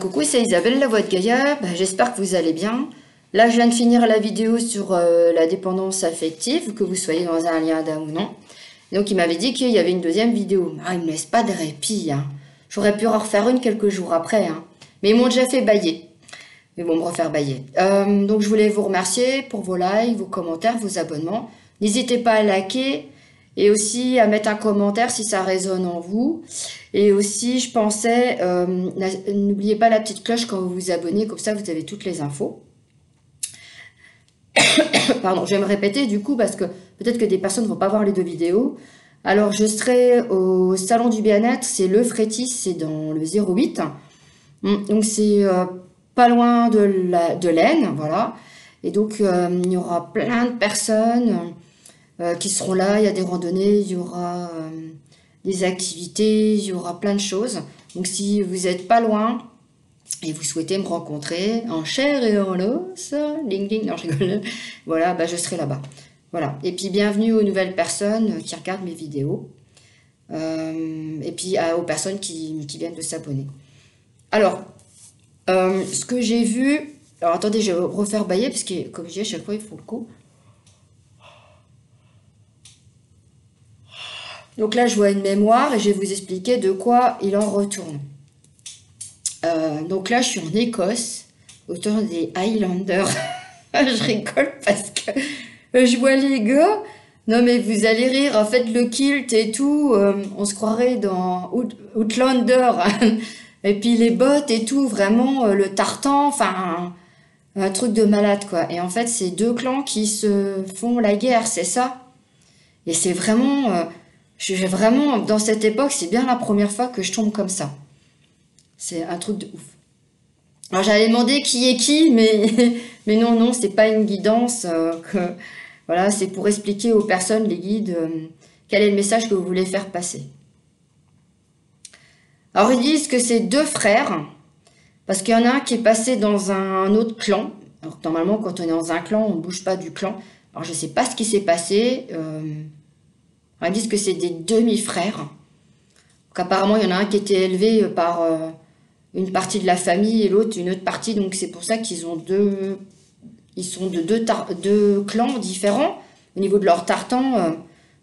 Coucou, c'est Isabelle, la voix de Gaïa. J'espère que vous allez bien. Là, je viens de finir la vidéo sur la dépendance affective, que vous soyez dans un lien d'amour ou non. Donc, il m'avait dit qu'il y avait une deuxième vidéo. Ah, il me laisse pas de répit. Hein. J'aurais pu en refaire une quelques jours après. Hein. Mais ils m'ont déjà fait bailler. Ils vont me refaire bailler. Donc, je voulais vous remercier pour vos likes, vos commentaires, vos abonnements. N'hésitez pas à liker et aussi à mettre un commentaire si ça résonne en vous. Et aussi, je pensais, n'oubliez pas la petite cloche quand vous vous abonnez, comme ça vous avez toutes les infos. Pardon, je vais me répéter du coup parce que peut-être que des personnes ne vont pas voir les deux vidéos. Alors, je serai au Salon du Bien-être, c'est le Frétis, c'est dans le 08. Donc, c'est pas loin de l'Aisne, voilà. Et donc, il y aura plein de personnes qui seront là. Il y a des randonnées, il y aura des activités, il y aura plein de choses. Donc, si vous n'êtes pas loin et vous souhaitez me rencontrer en chair et en os, ding ding, non, je rigole. Voilà, je serai là-bas. Voilà. Et puis, bienvenue aux nouvelles personnes qui regardent mes vidéos. Et puis, aux personnes qui viennent de s'abonner. Alors, ce que j'ai vu... Alors, attendez, je vais refaire bailler, parce que, comme je dis, à chaque fois, il faut le coup. Donc là, je vois une mémoire, et je vais vous expliquer de quoi il en retourne. Donc là, je suis en Écosse, autour des Highlanders. Je rigole parce que je vois les gars. Non, mais vous allez rire. En fait, le kilt et tout, on se croirait dans Outlander. Et puis les bottes et tout, vraiment, le tartan, enfin, un truc de malade, quoi. Et en fait, c'est deux clans qui se font la guerre, c'est ça. Et c'est vraiment... j'ai vraiment, dans cette époque, c'est bien la première fois que je tombe comme ça. C'est un truc de ouf. Alors j'allais demander qui est qui, mais non, c'est pas une guidance. Voilà, c'est pour expliquer aux personnes, les guides, quel est le message que vous voulez faire passer. Alors ils disent que c'est deux frères, parce qu'il y en a un qui est passé dans un autre clan. Alors normalement, quand on est dans un clan, on ne bouge pas du clan. Alors je sais pas ce qui s'est passé. Ils disent que c'est des demi-frères. Donc apparemment, il y en a un qui était élevé par une partie de la famille et l'autre une autre partie. Donc c'est pour ça qu'ils ont ils sont de deux clans différents. Au niveau de leur tartan,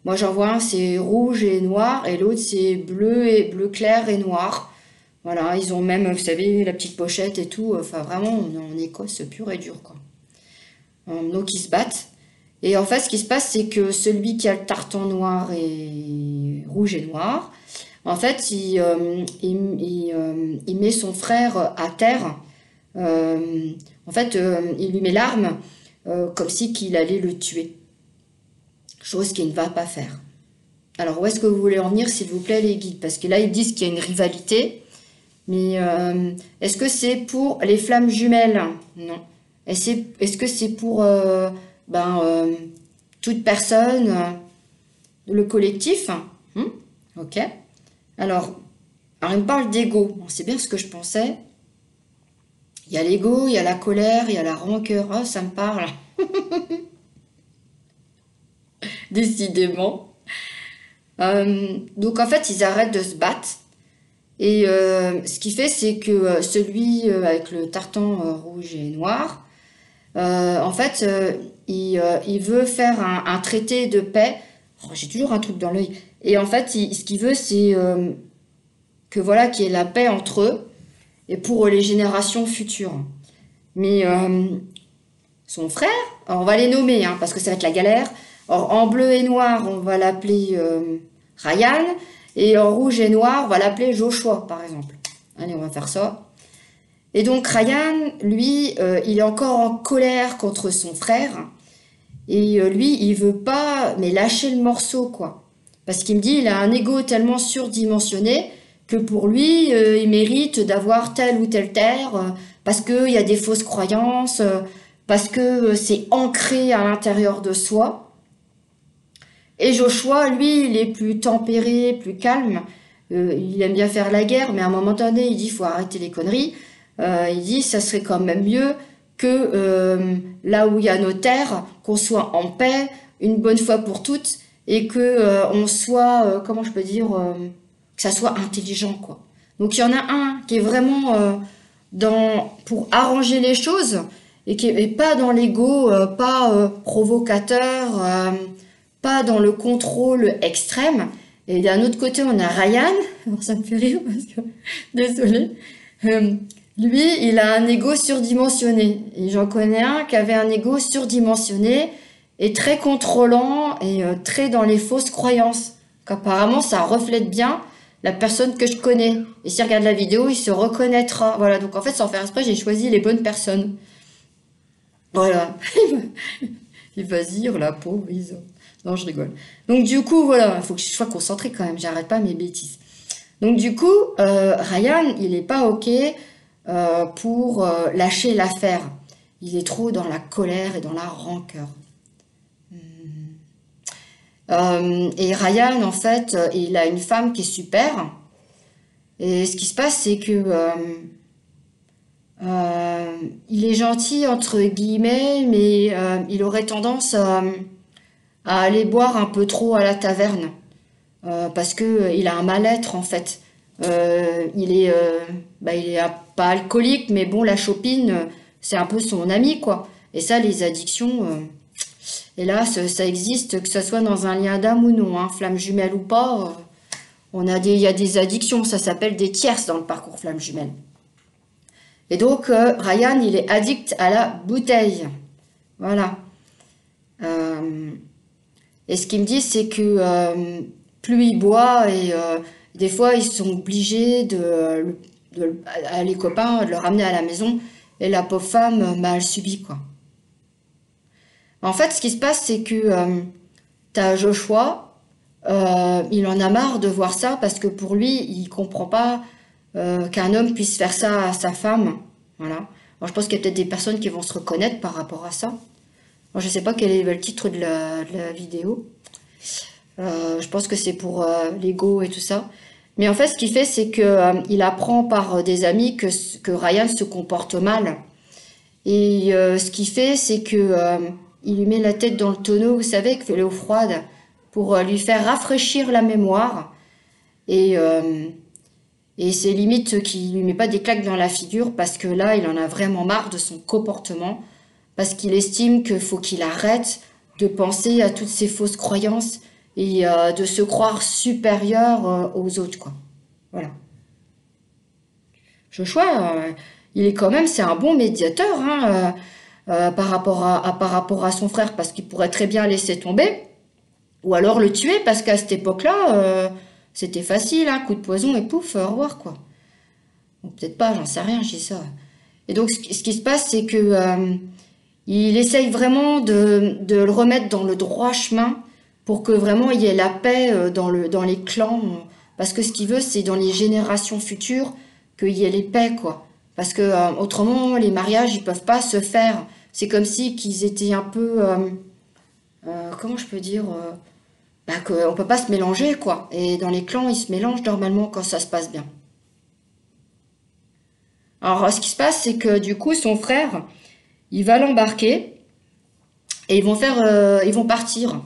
moi j'en vois un, c'est rouge et noir, et l'autre c'est bleu clair et noir. Voilà, ils ont même, vous savez, la petite pochette et tout. Enfin vraiment, on est en Écosse pur et dur, quoi. Donc ils se battent. Et en fait, ce qui se passe, c'est que celui qui a le tartan noir et rouge et noir, en fait, il met son frère à terre. En fait, il lui met l'arme comme si qu'il allait le tuer. Chose qu'il ne va pas faire. Alors, où est-ce que vous voulez en venir, s'il vous plaît, les guides? Parce que là, ils disent qu'il y a une rivalité. Mais est-ce que c'est pour les flammes jumelles? Non. Est-ce que c'est pour... toute personne, le collectif, ok. Alors, il me parle d'ego. Bon, c'est bien ce que je pensais. Il y a l'ego, il y a la colère, il y a la rancœur. Oh, ça me parle. Décidément. Donc, en fait, ils arrêtent de se battre. Et ce qui fait, c'est que celui avec le tartan rouge et noir, en fait, il veut faire un traité de paix. Oh, j'ai toujours un truc dans l'œil. Et en fait, ce qu'il veut, c'est que voilà, qu'il y ait la paix entre eux et pour les générations futures. Mais son frère, alors on va les nommer, hein, parce que ça va être la galère. Alors, en bleu et noir, on va l'appeler Ryan. Et en rouge et noir, on va l'appeler Joshua, par exemple. Allez, on va faire ça. Et donc Ryan, lui, il est encore en colère contre son frère. Et lui, il veut pas mais lâcher le morceau, quoi. Parce qu'il me dit, il a un ego tellement surdimensionné que pour lui, il mérite d'avoir telle ou telle terre, parce qu'il y a des fausses croyances, parce que c'est ancré à l'intérieur de soi. Et Joshua, lui, il est plus tempéré, plus calme. Il aime bien faire la guerre, mais à un moment donné, il dit, il faut arrêter les conneries. Il dit, ça serait quand même mieux que là où il y a nos terres, qu'on soit en paix, une bonne fois pour toutes, et que on soit, comment je peux dire, que ça soit intelligent, quoi. Donc il y en a un qui est vraiment pour arranger les choses et pas dans l'ego, pas provocateur, pas dans le contrôle extrême. Et d'un autre côté, on a Ryan. Alors ça me fait rire parce que, désolé. Lui, il a un ego surdimensionné. Et j'en connais un qui avait un ego surdimensionné et très contrôlant et très dans les fausses croyances. Qu'apparemment, ça reflète bien la personne que je connais. Et s'il regarde la vidéo, il se reconnaîtra. Voilà, donc en fait, sans faire exprès, j'ai choisi les bonnes personnes. Voilà. Il va se dire, la pauvre, non, je rigole. Donc du coup, voilà, il faut que je sois concentrée quand même, j'arrête pas mes bêtises. Donc du coup, Ryan, il n'est pas OK pour lâcher l'affaire. Il est trop dans la colère et dans la rancœur. Et Ryan, en fait, il a une femme qui est super. Et ce qui se passe, c'est que il est gentil, entre guillemets, mais il aurait tendance à aller boire un peu trop à la taverne. Parce que il a un mal-être, en fait. Il est pas alcoolique, mais bon, la chopine, c'est un peu son ami, quoi. Et ça, les addictions... hélas, ça existe, que ce soit dans un lien d'âme ou non, hein, flamme jumelle ou pas, il y a des addictions, ça s'appelle des tierces dans le parcours flamme jumelle. Et donc, Ryan, il est addict à la bouteille. Voilà. Et ce qu'il me dit, c'est que plus il boit, et des fois, ils sont obligés à les copains, de le ramener à la maison, et la pauvre femme, elle subit, quoi. En fait, ce qui se passe, c'est que t'as Joshua, il en a marre de voir ça parce que pour lui, il comprend pas qu'un homme puisse faire ça à sa femme. Voilà. Alors, je pense qu'il y a peut-être des personnes qui vont se reconnaître par rapport à ça. Alors, je sais pas quel est le titre de la vidéo. Je pense que c'est pour l'ego et tout ça. Mais en fait, ce qu'il fait, c'est que il apprend par des amis que Ryan se comporte mal. Et ce qu'il fait, c'est que il lui met la tête dans le tonneau, vous savez, avec l'eau froide, pour lui faire rafraîchir la mémoire. Et c'est limite qu'il lui met pas des claques dans la figure, parce que là, il en a vraiment marre de son comportement, parce qu'il estime qu'il faut qu'il arrête de penser à toutes ces fausses croyances et de se croire supérieur aux autres, quoi. Voilà. Joshua, il est quand même, c'est un bon médiateur, hein, par rapport à son frère, parce qu'il pourrait très bien laisser tomber, ou alors le tuer, parce qu'à cette époque-là, c'était facile, hein, coup de poison et pouf, au revoir, quoi. Bon, peut-être pas, j'en sais rien, je dis ça. Et donc, ce qui se passe, c'est que il essaye vraiment de le remettre dans le droit chemin pour que vraiment il y ait la paix dans les clans. Parce que ce qu'il veut, c'est dans les générations futures qu'il y ait les paix, quoi. Parce que autrement, les mariages, ils peuvent pas se faire. C'est comme si qu'ils étaient un peu... comment je peux dire qu'on peut pas se mélanger, quoi. Et dans les clans, ils se mélangent normalement quand ça se passe bien. Alors, ce qui se passe, c'est que du coup, son frère, il va l'embarquer et ils vont partir.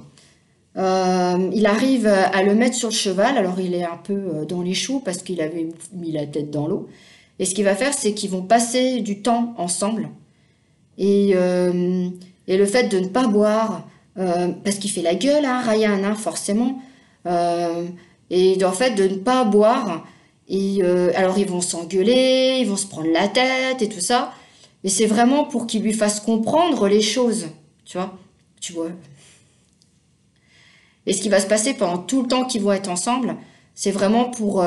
Il arrive à le mettre sur le cheval, alors il est un peu dans les choux parce qu'il avait mis la tête dans l'eau. Et ce qu'il va faire, c'est qu'ils vont passer du temps ensemble. Et le fait de ne pas boire, parce qu'il fait la gueule, hein, Ryan, hein, forcément. Et en fait, de ne pas boire. Et alors, ils vont s'engueuler, ils vont se prendre la tête et tout ça. Mais c'est vraiment pour qu'il lui fasse comprendre les choses. Tu vois. Et ce qui va se passer pendant tout le temps qu'ils vont être ensemble, c'est vraiment pour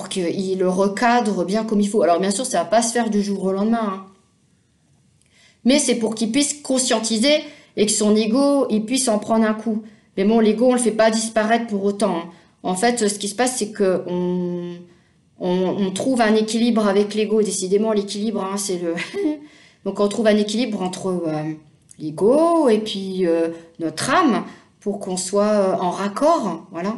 qu'il le recadre bien comme il faut. Alors bien sûr, ça va pas se faire du jour au lendemain, hein. Mais c'est pour qu'il puisse conscientiser et que son ego, il puisse en prendre un coup. Mais bon, l'ego, on le fait pas disparaître pour autant, hein. En fait, ce qui se passe, c'est que on trouve un équilibre avec l'ego. Décidément, l'équilibre, hein, c'est le... Donc on trouve un équilibre entre l'ego et puis notre âme, pour qu'on soit en raccord, voilà.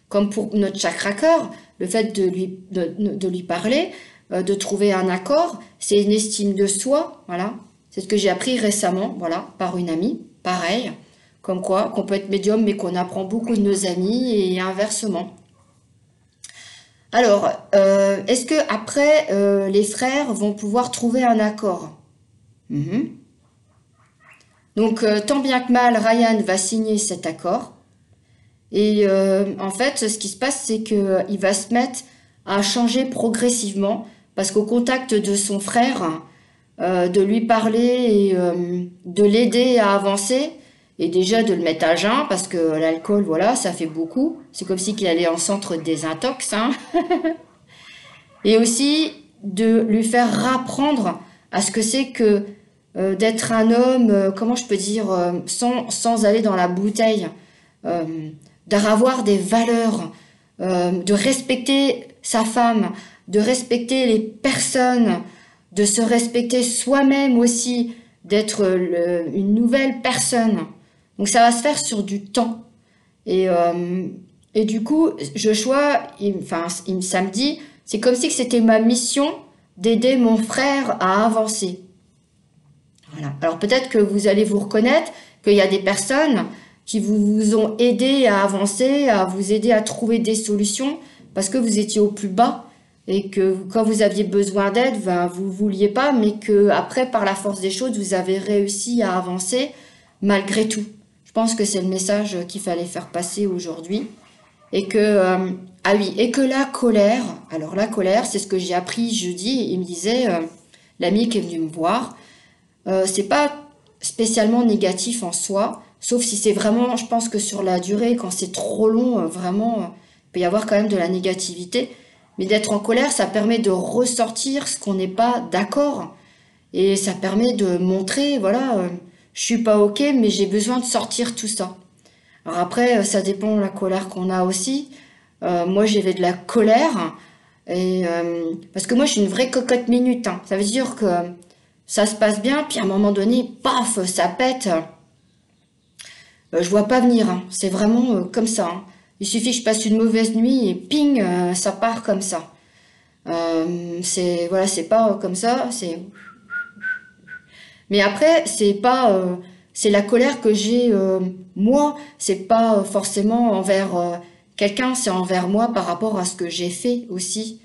Comme pour notre chakra cœur, le fait de lui parler, de trouver un accord, c'est une estime de soi, voilà. C'est ce que j'ai appris récemment, voilà, par une amie, pareil, comme quoi, qu'on peut être médium, mais qu'on apprend beaucoup de nos amis, et inversement. Alors, est-ce que après les frères vont pouvoir trouver un accord? Mhm. Donc, tant bien que mal, Ryan va signer cet accord. Et en fait, ce qui se passe, c'est qu'il va se mettre à changer progressivement, parce qu'au contact de son frère, de lui parler et de l'aider à avancer, et déjà de le mettre à jeun, parce que l'alcool, voilà, ça fait beaucoup. C'est comme si qu'il allait en centre désintox, hein. Et aussi de lui faire apprendre à ce que c'est que d'être un homme, comment je peux dire, sans aller dans la bouteille, euh, d'avoir des valeurs, de respecter sa femme, de respecter les personnes, de se respecter soi-même aussi, d'être une nouvelle personne. Donc ça va se faire sur du temps. Et, euh, et du coup, Joshua, ça me dit, c'est comme si c'était ma mission d'aider mon frère à avancer. Voilà. Alors peut-être que vous allez vous reconnaître qu'il y a des personnes qui vous ont aidé à avancer, à vous aider à trouver des solutions parce que vous étiez au plus bas et que quand vous aviez besoin d'aide, ben, vous ne vouliez pas, mais que après, par la force des choses, vous avez réussi à avancer malgré tout. Je pense que c'est le message qu'il fallait faire passer aujourd'hui. Et que, ah oui, et que la colère, alors la colère, c'est ce que j'ai appris jeudi, il me disait, l'ami qui est venu me voir, c'est pas spécialement négatif en soi, sauf si c'est vraiment, je pense que sur la durée, quand c'est trop long, vraiment, il peut y avoir quand même de la négativité. Mais d'être en colère, ça permet de ressortir ce qu'on n'est pas d'accord. Et ça permet de montrer, voilà, je suis pas ok, mais j'ai besoin de sortir tout ça. Alors après, ça dépend de la colère qu'on a aussi. Moi, j'avais de la colère. Et, parce que moi, je suis une vraie cocotte minute, hein. Ça veut dire que ça se passe bien, puis à un moment donné, paf, ça pète. Je vois pas venir, hein. C'est vraiment comme ça, hein. Il suffit que je passe une mauvaise nuit et ping, ça part comme ça. C'est voilà, c'est pas comme ça. C'est mais après, c'est pas, c'est la colère que j'ai moi. C'est pas forcément envers quelqu'un, c'est envers moi par rapport à ce que j'ai fait aussi.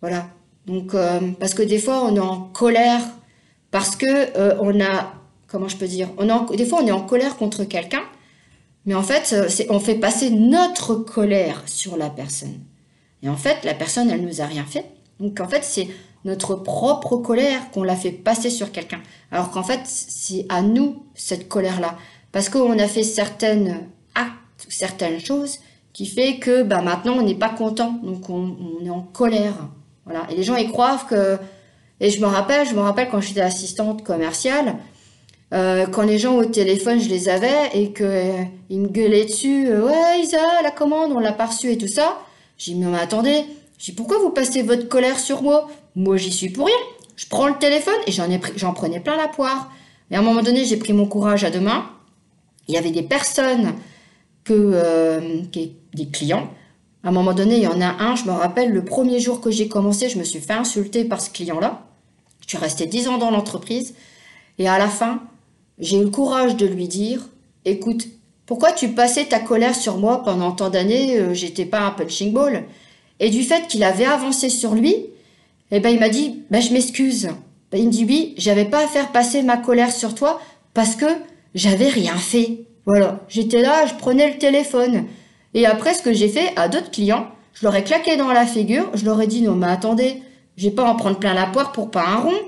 Voilà. Donc parce que des fois on est en colère parce que on a, comment je peux dire, des fois on est en colère contre quelqu'un, mais en fait on fait passer notre colère sur la personne. Et en fait, la personne, elle nous a rien fait. Donc en fait, c'est notre propre colère qu'on l'a fait passer sur quelqu'un. Alors qu'en fait, c'est à nous, cette colère-là. Parce qu'on a fait certaines actes, certaines choses qui fait que bah, maintenant, on n'est pas content. Donc on est en colère. Voilà. Et les gens, ils croient que... Et je me rappelle quand j'étais assistante commerciale, quand les gens au téléphone, je les avais et qu'ils me gueulaient dessus, ouais Isa, la commande, on l'a pas reçue et tout ça. J'ai dit, mais attendez, j'ai dit, pourquoi vous passez votre colère sur moi? Moi, j'y suis pour rien. Je prends le téléphone et j'en prenais plein la poire. Et à un moment donné, j'ai pris mon courage à deux mains. Il y avait des personnes des clients. À un moment donné, il y en a un, je me rappelle, le premier jour que j'ai commencé, je me suis fait insulter par ce client-là. Je suis restée 10 ans dans l'entreprise. Et à la fin, j'ai eu le courage de lui dire, écoute, pourquoi tu passais ta colère sur moi pendant tant d'années, j'étais pas un punching ball. Et du fait qu'il avait avancé sur lui, eh ben il m'a dit, ben je m'excuse. Ben, il me dit oui, j'avais pas à faire passer ma colère sur toi parce que j'avais rien fait. Voilà, j'étais là, je prenais le téléphone. Et après, ce que j'ai fait à d'autres clients, je leur ai claqué dans la figure, je leur ai dit non mais attendez, j'ai pas à en prendre plein la poire pour pas un rond.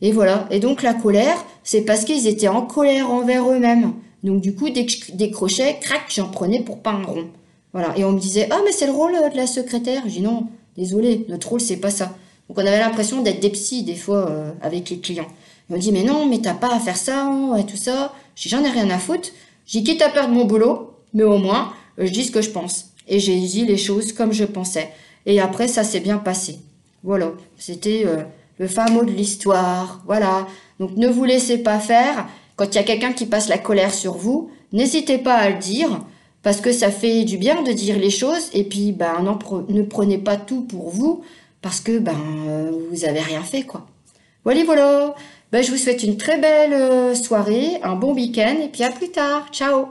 Et voilà. Et donc la colère, c'est parce qu'ils étaient en colère envers eux-mêmes. Donc du coup, dès que je décrochais, crac, j'en prenais pour pas un rond. Voilà. Et on me disait, ah mais c'est le rôle de la secrétaire. Je dis non, désolé, notre rôle c'est pas ça. Donc on avait l'impression d'être des psys des fois avec les clients. Ils m'ont dit, mais non, mais t'as pas à faire ça et tout ça. Je dis, j'en ai rien à foutre. J'ai quitte à perdre mon boulot, mais au moins, je dis ce que je pense. Et j'ai dit les choses comme je pensais. Et après, ça s'est bien passé. Voilà. C'était le fin mot de l'histoire. Voilà. Donc ne vous laissez pas faire. Quand il y a quelqu'un qui passe la colère sur vous, n'hésitez pas à le dire. Parce que ça fait du bien de dire les choses. Et puis, ben, ne prenez pas tout pour vous. Parce que, ben, vous avez rien fait, quoi. Voilà, voilà. Ben, je vous souhaite une très belle soirée, un bon week-end. Et puis à plus tard. Ciao.